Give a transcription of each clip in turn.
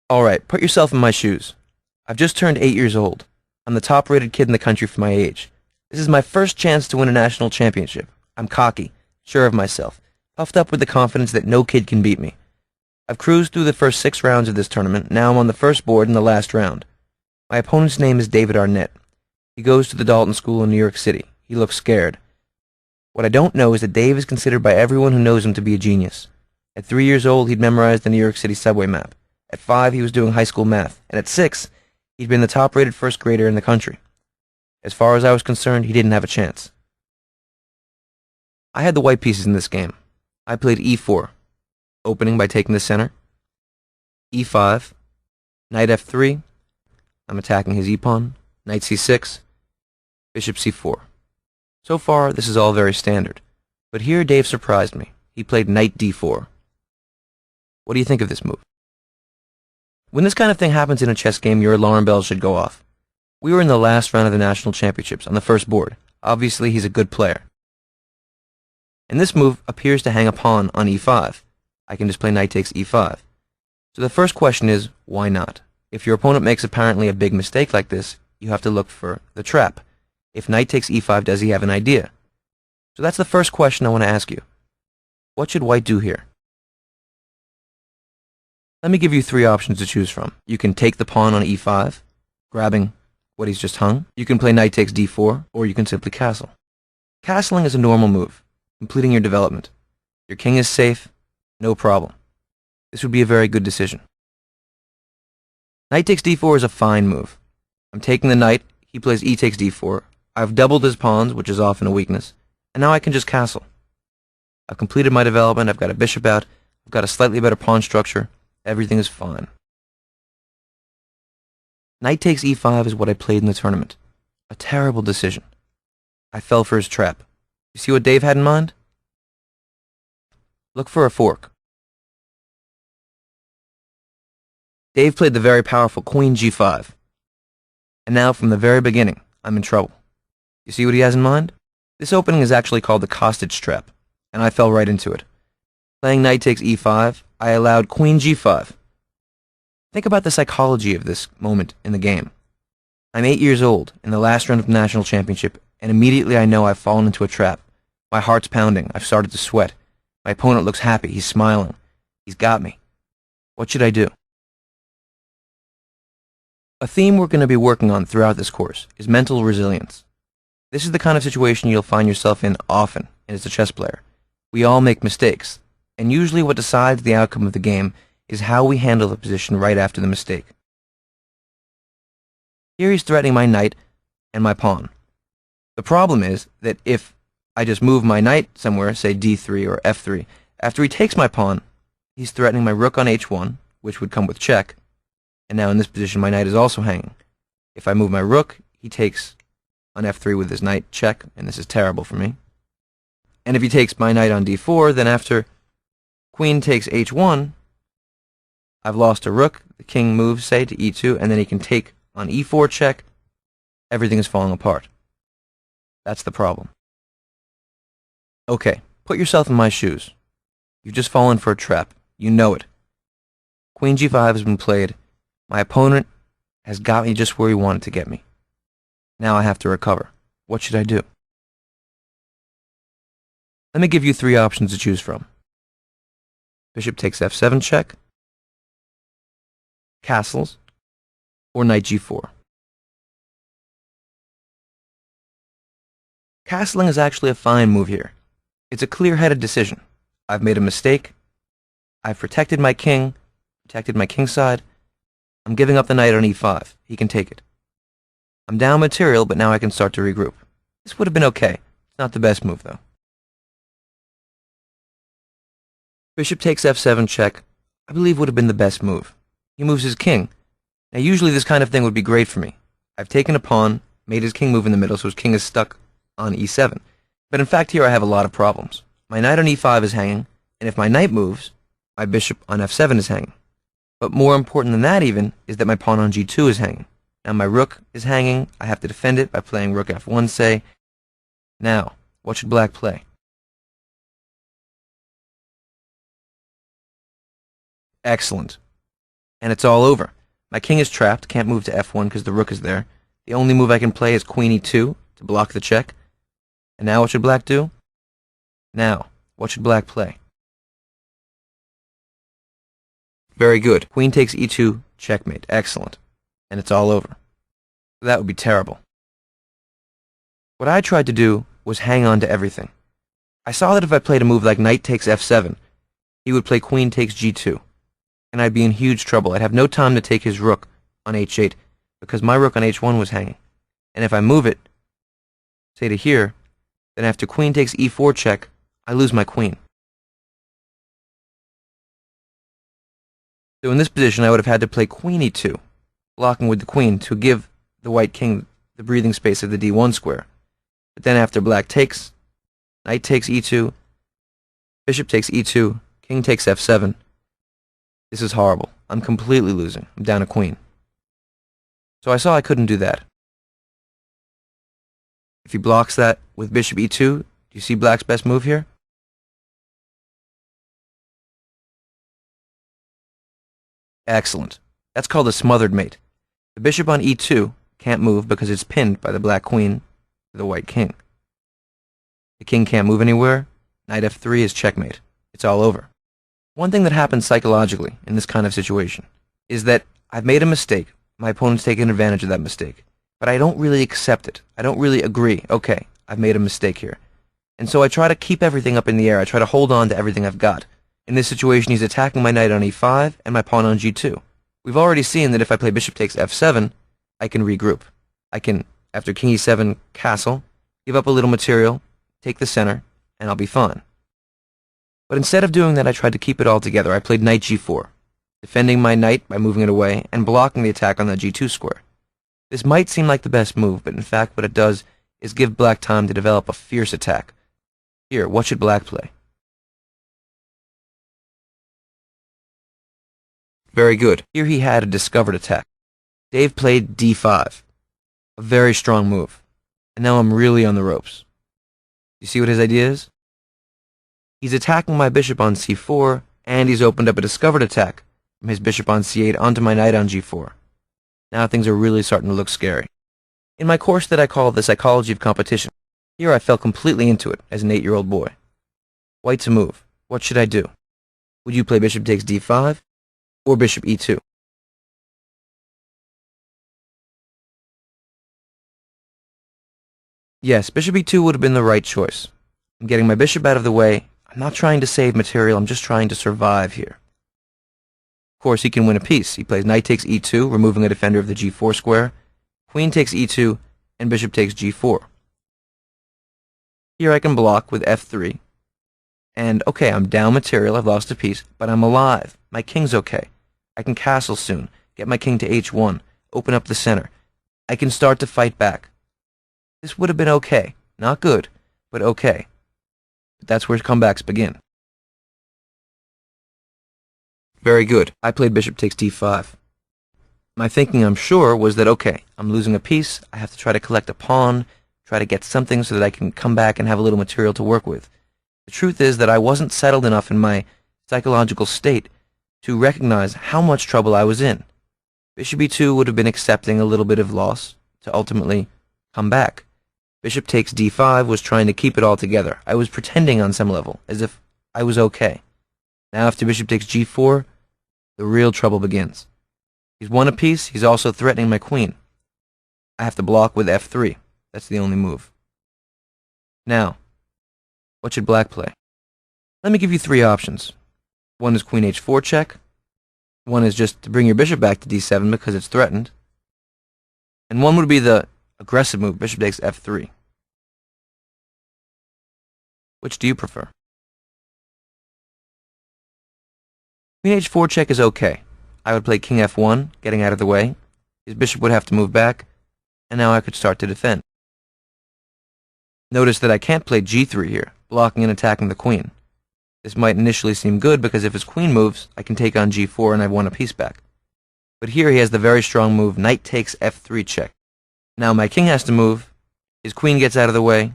Alright, put yourself in my shoes. I've just turned 8 years old. I'm the top-rated kid in the country for my age. This is my first chance to win a national championship. I'm cocky, sure of myself, puffed up with the confidence that no kid can beat me. I've cruised through the first 6 rounds of this tournament. Now I'm on the first board in the last round. My opponent's name is David Arnett. He goes to the Dalton School in New York City. He looks scared. What I don't know is that Dave is considered by everyone who knows him to be a genius. At 3 years old, he'd memorized the New York City subway map. At 5, he was doing high school math. And at 6, he'd been the top-rated first grader in the country. As far as I was concerned, he didn't have a chance. I had the white pieces in this game. I played e4, opening by taking the center. e5, knight f3. I'm attacking his e-pawn. Knight c6, bishop c4. So far, this is all very standard. But here Dave surprised me. He played knight d4. What do you think of this move? When this kind of thing happens in a chess game, your alarm bells should go off. We were in the last round of the national championships on the first board. Obviously, he's a good player. And this move appears to hang a pawn on e5. I can just play knight takes e5. So the first question is, why not? If your opponent makes apparently a big mistake like this, you have to look for the trap. If knight takes e5, does he have an idea? So that's the first question I want to ask you. What should white do here? Let me give you 3 options to choose from. You can take the pawn on e5, grabbing what he's just hung. You can play knight takes d4, or you can simply castle. Castling is a normal move, completing your development. Your king is safe, no problem. This would be a very good decision. Knight takes d4 is a fine move. I'm taking the knight, he plays e takes d4. I've doubled his pawns, which is often a weakness, and now I can just castle. I've completed my development, I've got a bishop out, I've got a slightly better pawn structure, everything is fine. Knight takes e5 is what I played in the tournament. A terrible decision. I fell for his trap. You see what Dave had in mind? Look for a fork. Dave played the very powerful queen g5. And now, from the very beginning, I'm in trouble. You see what he has in mind? This opening is actually called the Kostic trap, and I fell right into it. Playing knight takes e5, I allowed queen g5. Think about the psychology of this moment in the game. I'm 8 years old, in the last round of the national championship, and immediately I know I've fallen into a trap. My heart's pounding, I've started to sweat. My opponent looks happy, he's smiling. He's got me. What should I do? A theme we're going to be working on throughout this course is mental resilience. This is the kind of situation you'll find yourself in often as a chess player. We all make mistakes, and usually what decides the outcome of the game is how we handle the position right after the mistake. Here he's threatening my knight and my pawn. The problem is that if I just move my knight somewhere, say d3 or f3, after he takes my pawn, he's threatening my rook on h1, which would come with check. And now in this position, my knight is also hanging. If I move my rook, he takes on f3 with his knight, check, and this is terrible for me. And if he takes my knight on d4, then after queen takes h1, I've lost a rook, the king moves, say, to e2, and then he can take on e4 check. Everything is falling apart. That's the problem. Okay, put yourself in my shoes. You've just fallen for a trap. You know it. Queen g5 has been played. My opponent has got me just where he wanted to get me. Now I have to recover. What should I do? Let me give you 3 options to choose from. Bishop takes f7 check, castles, or knight g4. Castling is actually a fine move here. It's a clear-headed decision. I've made a mistake. I've protected my king, protected my king side. I'm giving up the knight on e5. He can take it. I'm down material, but now I can start to regroup. This would have been okay. It's not the best move, though. Bishop takes f7 check, I believe would have been the best move. He moves his king. Now, usually this kind of thing would be great for me. I've taken a pawn, made his king move in the middle, so his king is stuck on e7. But in fact, here I have a lot of problems. My knight on e5 is hanging, and if my knight moves, my bishop on f7 is hanging. But more important than that even is that my pawn on g2 is hanging. Now my rook is hanging. I have to defend it by playing rook f1, say. Now, what should black play? Excellent. and it's all over. My king is trapped, can't move to f1 because the rook is there. The only move I can play is queen e2 to block the check. And now what should black do? Now, what should black play? Very good. Queen takes e2, checkmate. Excellent. And it's all over. That would be terrible. What I tried to do was hang on to everything. I saw that if I played a move like knight takes f7, he would play queen takes g2, and I'd be in huge trouble. I'd have no time to take his rook on h8, because my rook on h1 was hanging. And if I move it, say to here, then after queen takes e4 check, I lose my queen. So in this position, I would have had to play queen e2, blocking with the queen to give the white king the breathing space of the d1 square. But then after black takes, knight takes e2, bishop takes e2, king takes f7. This is horrible. I'm completely losing. I'm down a queen. So I saw I couldn't do that. If he blocks that with bishop e2, do you see black's best move here? Excellent. That's called a smothered mate. The bishop on e2 can't move because it's pinned by the black queen to the white king. The king can't move anywhere. Knight f3 is checkmate. It's all over. One thing that happens psychologically in this kind of situation is that I've made a mistake. My opponent's taken advantage of that mistake. But I don't really accept it. I don't really agree. Okay, I've made a mistake here. And so I try to keep everything up in the air. I try to hold on to everything I've got. In this situation, he's attacking my knight on e5 and my pawn on g2. We've already seen that if I play bishop takes f7, I can regroup. I can, after king e7 castle, give up a little material, take the center, and I'll be fine. But instead of doing that, I tried to keep it all together. I played knight g4, defending my knight by moving it away and blocking the attack on the g2 square. This might seem like the best move, but in fact what it does is give black time to develop a fierce attack. Here, what should black play? Very good. Here he had a discovered attack. Dave played d5, a very strong move. And now I'm really on the ropes. You see what his idea is? He's attacking my bishop on c4, and he's opened up a discovered attack from his bishop on c8 onto my knight on g4. Now things are really starting to look scary. In my course that I call The Psychology of Competition, here I fell completely into it as an 8-year-old boy. White's a move. What should I do? Would you play bishop takes d5 or bishop e2? Yes, bishop e2 would have been the right choice. I'm getting my bishop out of the way. I'm not trying to save material. I'm just trying to survive here. Of course, he can win a piece. He plays knight takes e2, removing a defender of the g4 square. Queen takes e2, and bishop takes g4. Here I can block with f3. And, okay, I'm down material. I've lost a piece, but I'm alive. My king's okay. I can castle soon, get my king to h1, open up the center. I can start to fight back. This would have been okay. Not good, but okay. But that's where comebacks begin. Very good. I played bishop takes d5. My thinking, I'm sure, was that, okay, I'm losing a piece. I have to try to collect a pawn, try to get something so that I can come back and have a little material to work with. The truth is that I wasn't settled enough in my psychological state to recognize how much trouble I was in. Bishop e2 would have been accepting a little bit of loss to ultimately come back. Bishop takes d5 was trying to keep it all together. I was pretending on some level, as if I was okay. Now after bishop takes g4, the real trouble begins. He's won a piece, he's also threatening my queen. I have to block with f3. That's the only move. Now, what should black play? Let me give you 3 options. One is queen h4 check. One is just to bring your bishop back to d7 because it's threatened. And one would be the aggressive move, bishop takes f3. Which do you prefer? Queen h4 check is okay. I would play king f1, getting out of the way. His bishop would have to move back, and now I could start to defend. Notice that I can't play g3 here, blocking and attacking the queen. This might initially seem good because if his queen moves, I can take on g4 and I've won a piece back. But here he has the very strong move, knight takes f3 check. Now my king has to move, his queen gets out of the way,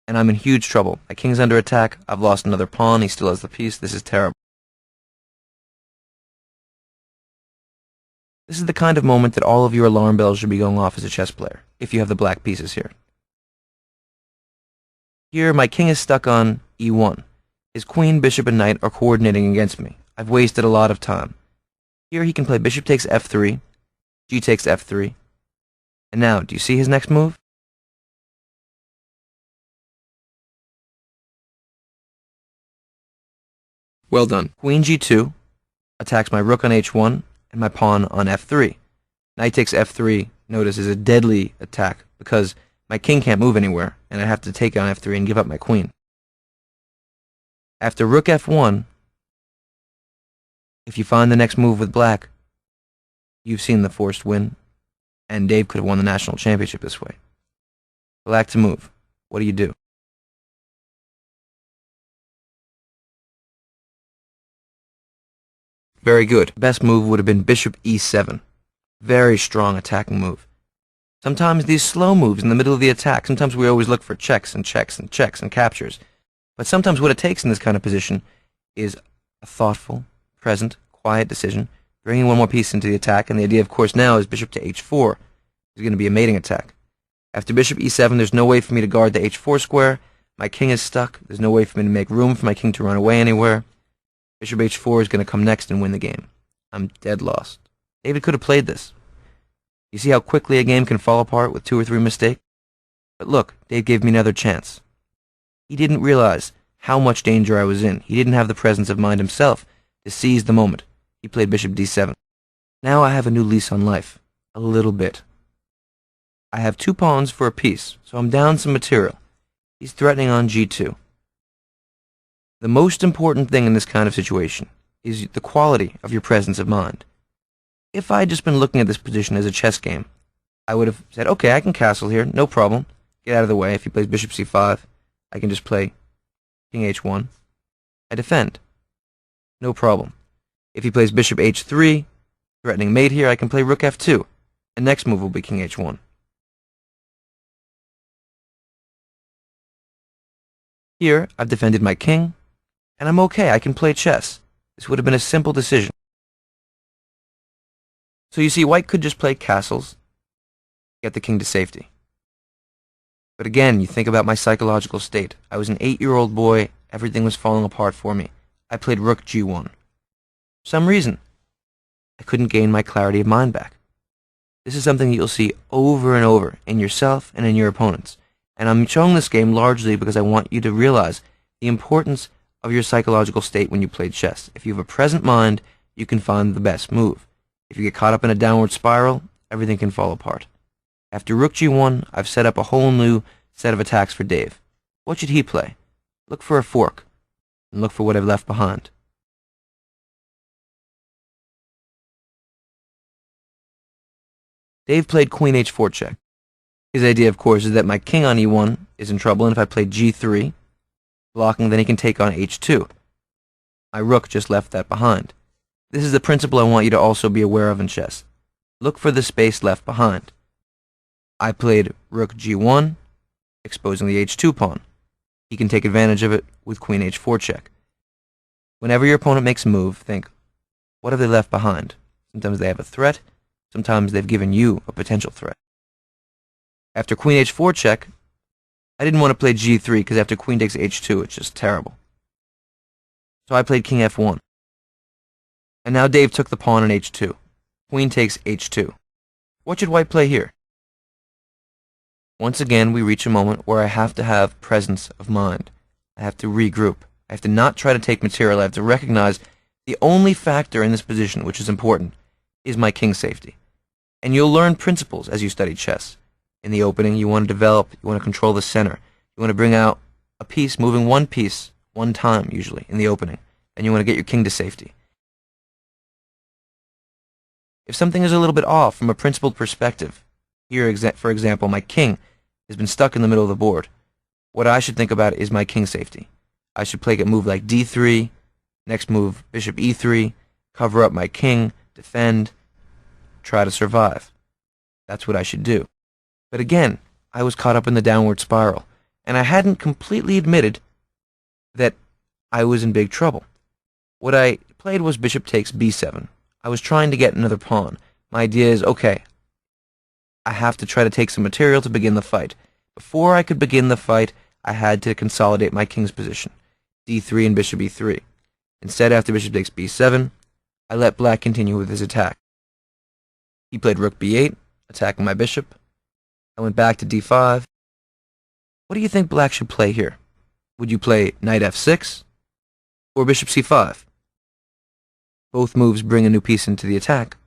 and I'm in huge trouble. My king's under attack, I've lost another pawn, he still has the piece, this is terrible. This is the kind of moment that all of your alarm bells should be going off as a chess player, if you have the black pieces here. Here, my king is stuck on e1. His queen, bishop, and knight are coordinating against me. I've wasted a lot of time. Here he can play bishop takes f3, g takes f3. And now, do you see his next move? Well done. Queen g2 attacks my rook on h1 and my pawn on f3. Knight takes f3, notice, is a deadly attack because my king can't move anywhere, and I have to take on f3 and give up my queen. After rook f1, if you find the next move with black, you've seen the forced win, and Dave could have won the national championship this way. Black to move. What do you do? Very good. Best move would have been bishop e7. Very strong attacking move. Sometimes these slow moves in the middle of the attack, sometimes we always look for checks and checks and checks and captures. But sometimes what it takes in this kind of position is a thoughtful, present, quiet decision, bringing one more piece into the attack, and the idea, of course, now is bishop to h4 is going to be a mating attack. After bishop e7, there's no way for me to guard the h4 square. My king is stuck. There's no way for me to make room for my king to run away anywhere. Bishop h4 is going to come next and win the game. I'm dead lost. David could have played this. You see how quickly a game can fall apart with 2 or 3 mistakes? But look, Dave gave me another chance. He didn't realize how much danger I was in. He didn't have the presence of mind himself to seize the moment. He played bishop d7. Now I have a new lease on life. A little bit. I have 2 pawns for a piece, so I'm down some material. He's threatening on g2. The most important thing in this kind of situation is the quality of your presence of mind. If I had just been looking at this position as a chess game, I would have said, okay, I can castle here, no problem. Get out of the way. If he plays bishop c5, I can just play king h1. I defend. No problem. If he plays bishop h3, threatening mate here, I can play rook f2. And next move will be king h1. Here, I've defended my king, and I'm okay. I can play chess. This would have been a simple decision. So you see, white could just play castles, get the king to safety. But again, you think about my psychological state. I was an 8-year-old boy. Everything was falling apart for me. I played rook g1. For some reason, I couldn't gain my clarity of mind back. This is something that you'll see over and over in yourself and in your opponents. And I'm showing this game largely because I want you to realize the importance of your psychological state when you play chess. If you have a present mind, you can find the best move. If you get caught up in a downward spiral, everything can fall apart. After rook g1, I've set up a whole new set of attacks for Dave. What should he play? Look for a fork, and look for what I've left behind. Dave played queen h4 check. His idea, of course, is that my king on e1 is in trouble, and if I play g3, blocking, then he can take on h2. My rook just left that behind. This is the principle I want you to also be aware of in chess. Look for the space left behind. I played rook g1, exposing the h2 pawn. He can take advantage of it with queen h4 check. Whenever your opponent makes a move, think, what have they left behind? Sometimes they have a threat, sometimes they've given you a potential threat. After queen h4 check, I didn't want to play g3 because after queen takes h2, it's just terrible. So I played king f1. And now Dave took the pawn on h2. Queen takes h2. What should white play here? Once again, we reach a moment where I have to have presence of mind. I have to regroup. I have to not try to take material. I have to recognize the only factor in this position, which is important, is my king safety. And you'll learn principles as you study chess. In the opening, you want to develop, you want to control the center. You want to bring out a piece, moving one piece, one time usually, in the opening. And you want to get your king to safety. If something is a little bit off from a principled perspective, here, for example, my king has been stuck in the middle of the board, what I should think about is my king safety. I should play a move like d3, next move bishop e3, cover up my king, defend, try to survive. That's what I should do. But again, I was caught up in the downward spiral, and I hadn't completely admitted that I was in big trouble. What I played was bishop takes b7. I was trying to get another pawn, my idea is, okay, I have to try to take some material to begin the fight. Before I could begin the fight, I had to consolidate my king's position, d3 and bishop e3. Instead, after bishop takes b7, I let black continue with his attack. He played rook b8, attacking my bishop. I went back to d5. What do you think black should play here? Would you play knight f6 or bishop c5? Both moves bring a new piece into the attack.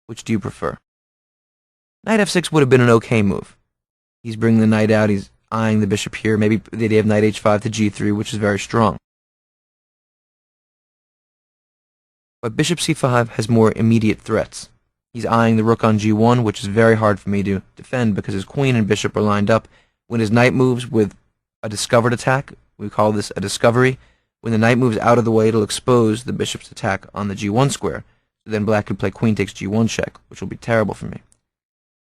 Which do you prefer? Knight f6 would have been an okay move. He's bringing the knight out, he's eyeing the bishop here. Maybe the idea of knight h5 to g3, which is very strong. But bishop c5 has more immediate threats. He's eyeing the rook on g1, which is very hard for me to defend because his queen and bishop are lined up. When his knight moves with a discovered attack, we call this a discovery. When the knight moves out of the way, it'll expose the bishop's attack on the g1 square. So then black could play queen takes g1 check, which will be terrible for me.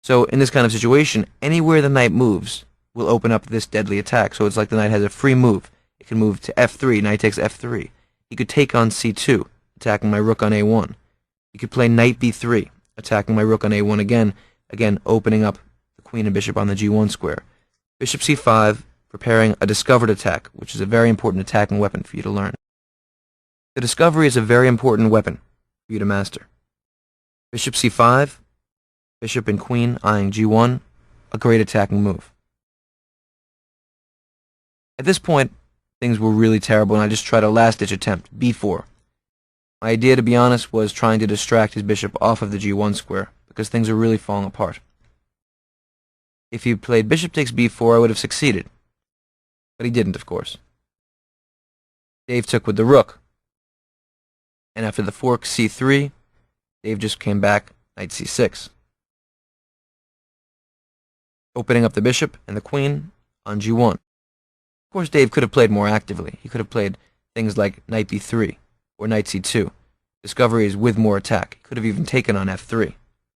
So in this kind of situation, anywhere the knight moves will open up this deadly attack. So it's like the knight has a free move. It can move to f3, knight takes f3. He could take on c2, attacking my rook on a1. He could play knight b3, attacking my rook on a1 again opening up the queen and bishop on the g1 square. Bishop c5, preparing a discovered attack, which is a very important attacking weapon for you to learn. The discovery is a very important weapon for you to master. Bishop c5, bishop and queen eyeing g1, a great attacking move. At this point, things were really terrible, and I just tried a last-ditch attempt, b4. My idea, to be honest, was trying to distract his bishop off of the g1 square, because things are really falling apart. If he played bishop takes b4, I would have succeeded. But he didn't, of course. Dave took with the rook. And after the fork c3, Dave just came back knight c6. Opening up the bishop and the queen on g1. Of course, Dave could have played more actively. He could have played things like knight b3 or knight c2. Discovery is with more attack. He could have even taken on f3.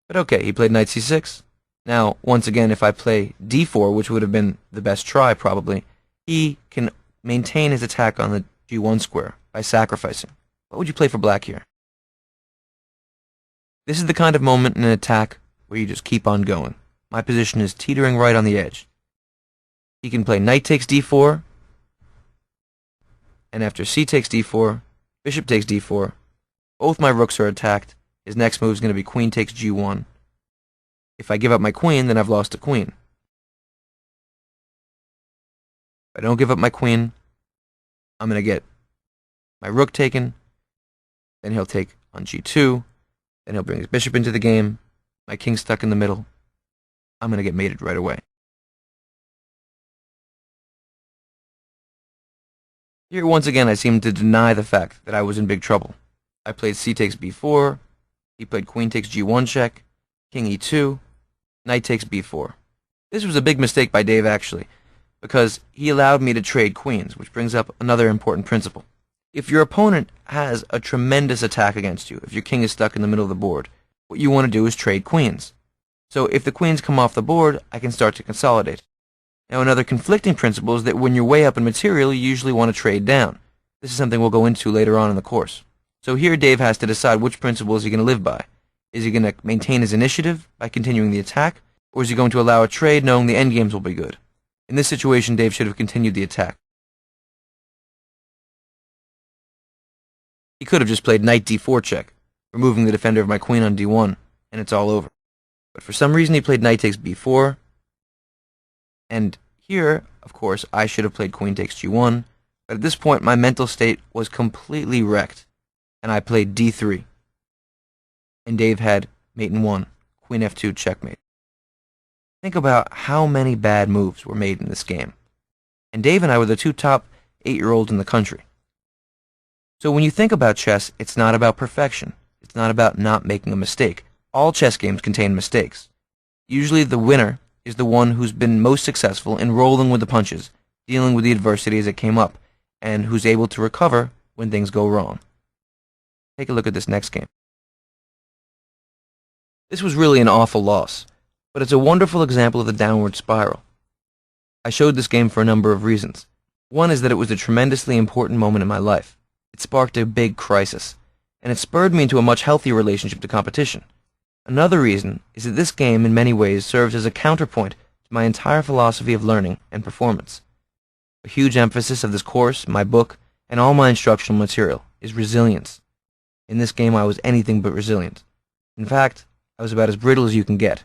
But okay, he played knight c6. Now, once again, if I play d4, which would have been the best try probably, he can maintain his attack on the g1 square by sacrificing. What would you play for black here? This is the kind of moment in an attack where you just keep on going. My position is teetering right on the edge. He can play knight takes d4, and after c takes d4, bishop takes d4. Both my rooks are attacked. His next move is going to be queen takes g1. If I give up my queen, then I've lost a queen. If I don't give up my queen, I'm going to get my rook taken. Then he'll take on g2. Then he'll bring his bishop into the game. My king's stuck in the middle. I'm going to get mated right away. Here, once again, I seem to deny the fact that I was in big trouble. I played c takes b4. He played queen takes g1 check. King e2. Knight takes b4. This was a big mistake by Dave, actually, because he allowed me to trade queens, which brings up another important principle. If your opponent has a tremendous attack against you, if your king is stuck in the middle of the board, what you want to do is trade queens. So if the queens come off the board, I can start to consolidate. Now, another conflicting principle is that when you're way up in material, you usually want to trade down. This is something we'll go into later on in the course. So here Dave has to decide which principle is he going to live by. Is he going to maintain his initiative by continuing the attack, or is he going to allow a trade knowing the endgames will be good? In this situation, Dave should have continued the attack. He could have just played knight d4 check, removing the defender of my queen on d1, and it's all over. But for some reason he played knight takes b4, and here, of course, I should have played queen takes g1, but at this point my mental state was completely wrecked, and I played d3. And Dave had mate in 1, queen f2 checkmate. Think about how many bad moves were made in this game. And Dave and I were the two top 8-year-olds in the country. So when you think about chess, it's not about perfection. It's not about not making a mistake. All chess games contain mistakes. Usually the winner is the one who's been most successful in rolling with the punches, dealing with the adversity as it came up, and who's able to recover when things go wrong. Take a look at this next game. This was really an awful loss, but it's a wonderful example of the downward spiral. I showed this game for a number of reasons. One is that it was a tremendously important moment in my life. It sparked a big crisis, and it spurred me into a much healthier relationship to competition. Another reason is that this game in many ways serves as a counterpoint to my entire philosophy of learning and performance. A huge emphasis of this course, my book, and all my instructional material is resilience. In this game I was anything but resilient. In fact, I was about as brittle as you can get.